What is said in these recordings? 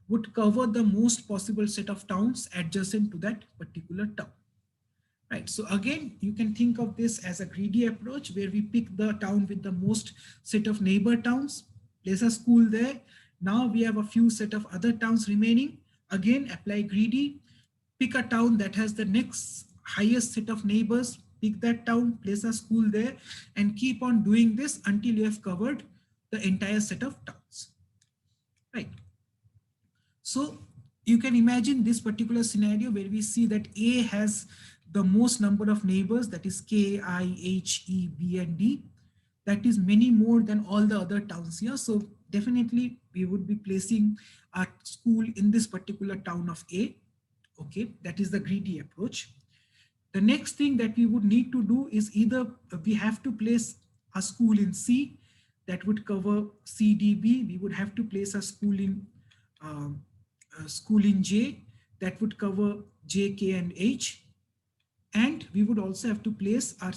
would cover the most possible set of towns adjacent to that particular town. Right. So again, you can think of this as a greedy approach where we pick the town with the most set of neighbor towns, place a school there. Now we have a few set of other towns remaining. Again, apply greedy, pick a town that has the next highest set of neighbors, pick that town, place a school there, and keep on doing this until you have covered the entire set of towns. Right. So you can imagine this particular scenario where we see that A has the most number of neighbors, that is K, I, H, E, B, and D. That is many more than all the other towns here. So definitely we would be placing our school in this particular town of A. Okay, that is the greedy approach. The next thing that we would need to do is either we have to place a school in C, that would cover C, D, B. We would have to place um, a school in J, that would cover J, K, and H. And we would also have to place our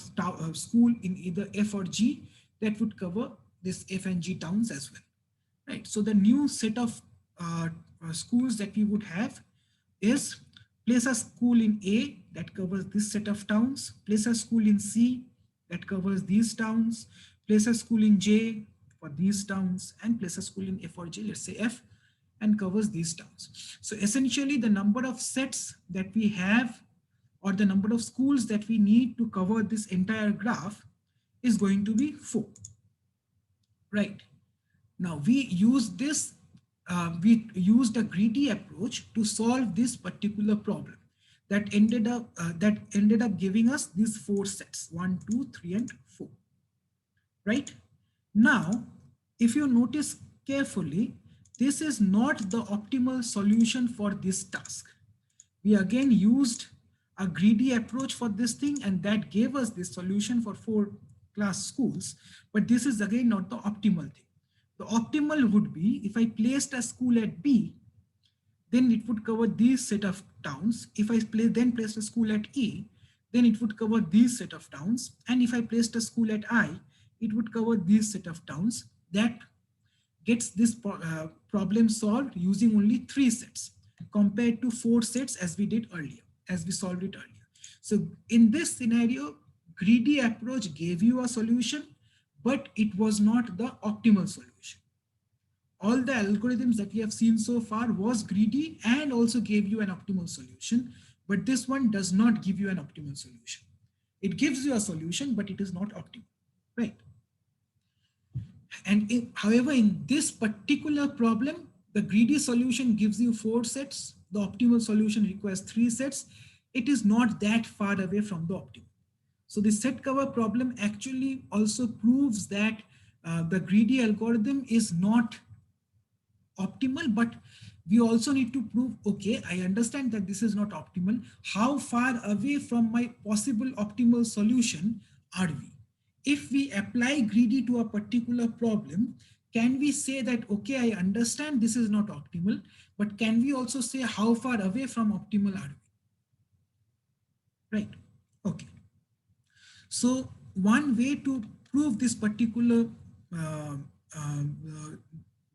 school in either F or G, that would cover this F and G towns as well. Right. So the new set of schools that we would have is place a school in A that covers this set of towns, place a school in C that covers these towns, place a school in J for these towns, and place a school in F or G, let's say F, and covers these towns. So essentially the number of sets that we have, or the number of schools that we need to cover this entire graph, is going to be 4. Right. Now we use this, we used a greedy approach to solve this particular problem that ended up giving us these 4 sets, 1, 2, 3, and 4. Right. Now, if you notice carefully, this is not the optimal solution for this task. We again used a greedy approach for this thing, and that gave us this solution for 4 class schools. But this is again not the optimal thing. The optimal would be if I placed a school at B, then it would cover these set of towns. If I then placed a school at E, then it would cover these set of towns. And if I placed a school at I, it would cover these set of towns. That gets this problem solved using only 3 sets compared to 4 sets as we did earlier, as we solved it earlier. So in this scenario, greedy approach gave you a solution, but it was not the optimal solution. All the algorithms that we have seen so far was greedy and also gave you an optimal solution, but this one does not give you an optimal solution. It gives you a solution, but it is not optimal, right? And however, in this particular problem, the greedy solution gives you 4 sets. The optimal solution requires 3 sets. It is not that far away from the optimal. So the set cover problem actually also proves that the greedy algorithm is not optimal, but we also need to prove, okay, I understand that this is not optimal. How far away from my possible optimal solution are we? If we apply greedy to a particular problem, can we say that, okay, I understand this is not optimal, but can we also say how far away from optimal are we? Right. Okay. So one way to prove this particular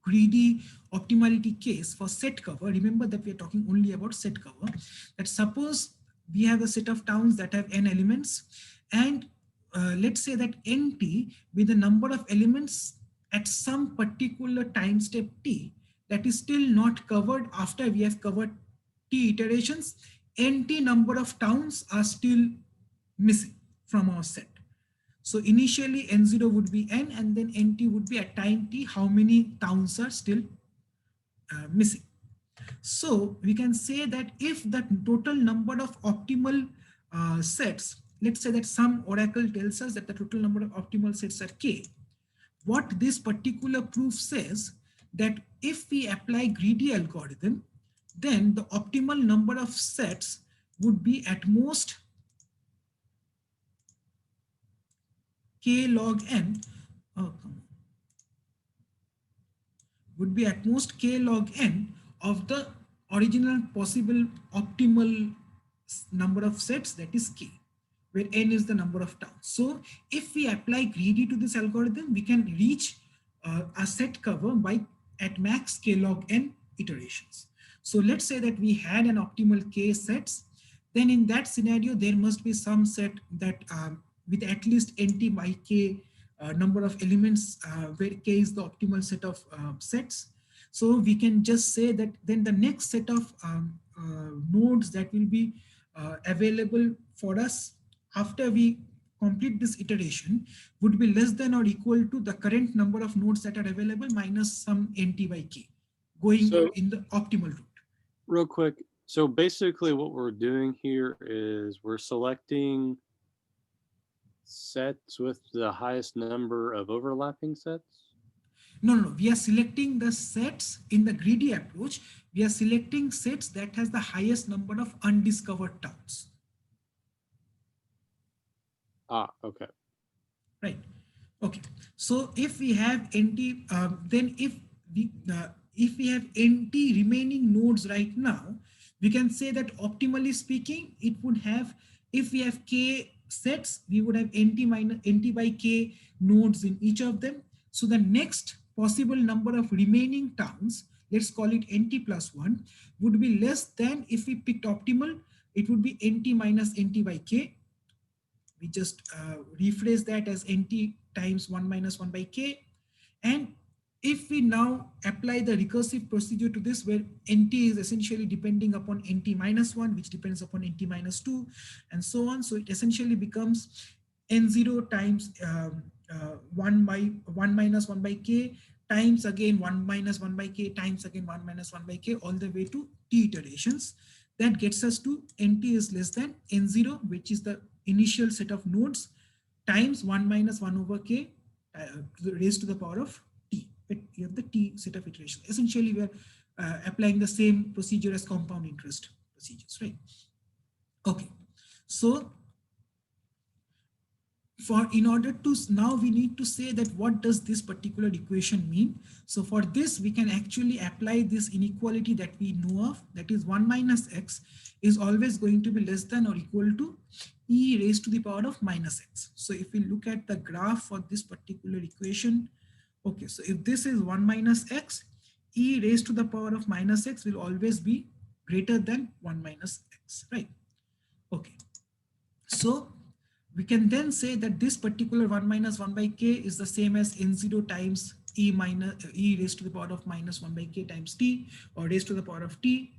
greedy optimality case for set cover, remember that we are talking only about set cover, that suppose we have a set of towns that have n elements, and let's say that nt with the number of elements at some particular time step t that is still not covered after we have covered t iterations, nt number of towns are still missing from our set. So initially n0 would be n, and then nt would be at time t how many towns are still missing. So we can say that if the total number of optimal sets, let's say that some oracle tells us that the total number of optimal sets are k, what this particular proof says that if we apply greedy algorithm, then the optimal number of sets would be at most k log n, would be at most k log n of the original possible optimal number of sets, that is k, where n is the number of towns. So if we apply greedy to this algorithm, we can reach a set cover by at max k log n iterations. So let's say that we had an optimal k sets. Then in that scenario, there must be some set that with at least nt by k number of elements where k is the optimal set of sets. So we can just say that then the next set of nodes that will be available for us after we complete this iteration would be less than or equal to the current number of nodes that are available minus some nt by k going in the optimal route. Real quick, so basically what we're doing here is we're selecting sets with the highest number of overlapping sets? No. We are selecting the sets in the greedy approach. We are selecting sets that has the highest number of undiscovered towns. Ah, okay. Right. Okay. So if we have NT, then if we have NT remaining nodes right now, we can say that optimally speaking, it would have, if we have K sets, we would have NT by K nodes in each of them. So the next possible number of remaining towns, let's call it NT plus 1, would be less than, if we picked optimal, it would be NT minus NT by K. We just rephrase that as NT times 1 minus 1 by K. And if we now apply the recursive procedure to this, where NT is essentially depending upon NT minus 1, which depends upon NT minus 2, and so on. So it essentially becomes N0 times 1 minus 1 by K times again 1 minus 1 by K times again 1 minus 1 by K all the way to T iterations. That gets us to NT is less than N0, which is the initial set of nodes, times 1 minus 1 over K raised to the power of T. But you have the T set of iterations. Essentially, we are applying the same procedure as compound interest procedures, right? Okay. So in order to, now we need to say that what does this particular equation mean. So for this, we can actually apply this inequality that we know of, that is 1 minus x is always going to be less than or equal to e raised to the power of minus x. So if we look at the graph for this particular equation, okay, so if this is 1 minus x, e raised to the power of minus x will always be greater than 1 minus x, right? Okay, so we can then say that this particular 1 minus 1 by k is the same as n0 times e raised to the power of minus 1 by k times t, or raised to the power of t.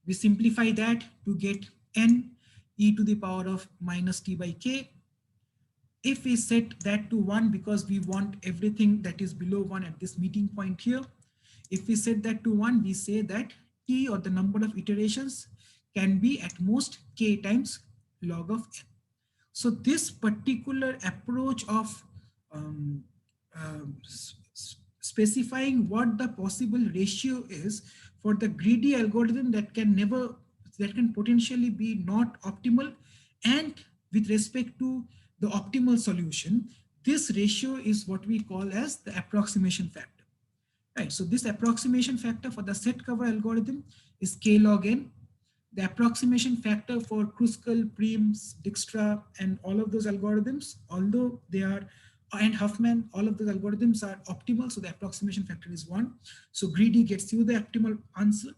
We simplify that to get n e to the power of minus t by k. If we set that to 1, because we want everything that is below 1 at this meeting point here, if we set that to 1, we say that t, or the number of iterations, can be at most k times log of n. So this particular approach of specifying what the possible ratio is for the greedy algorithm that can potentially be not optimal, and with respect to the optimal solution, this ratio is what we call as the approximation factor. Right. So this approximation factor for the set cover algorithm is k log n. The approximation factor for Kruskal, Primes, Dijkstra, and all of those algorithms, although they are, and Huffman, all of those algorithms are optimal, so the approximation factor is 1. So greedy gets you the optimal answer.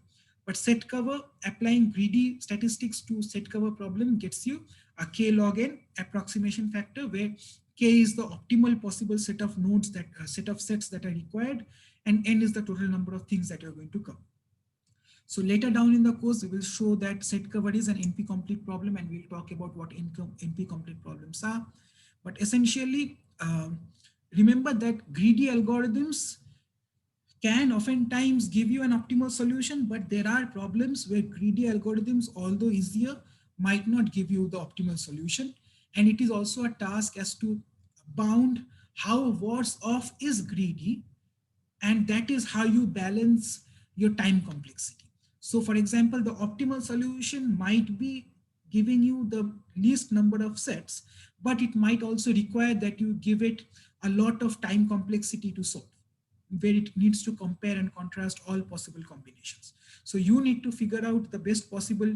But set cover, applying greedy statistics to set cover problem gets you a k log n approximation factor, where k is the optimal possible set of nodes, that set of sets that are required, and n is the total number of things that you're going to cover. So later down in the course, we will show that set cover is an NP-complete problem, and we'll talk about what NP-complete problems are. But essentially, remember that greedy algorithms can oftentimes give you an optimal solution, but there are problems where greedy algorithms, although easier, might not give you the optimal solution. And it is also a task as to bound how worse off is greedy, and that is how you balance your time complexity. So for example, the optimal solution might be giving you the least number of sets, but it might also require that you give it a lot of time complexity to solve, where it needs to compare and contrast all possible combinations. So you need to figure out the best possible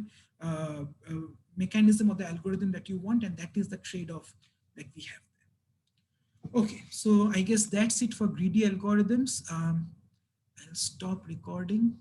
mechanism of the algorithm that you want, and that is the trade-off that we have there. Okay, so I guess that's it for greedy algorithms. I'll stop recording.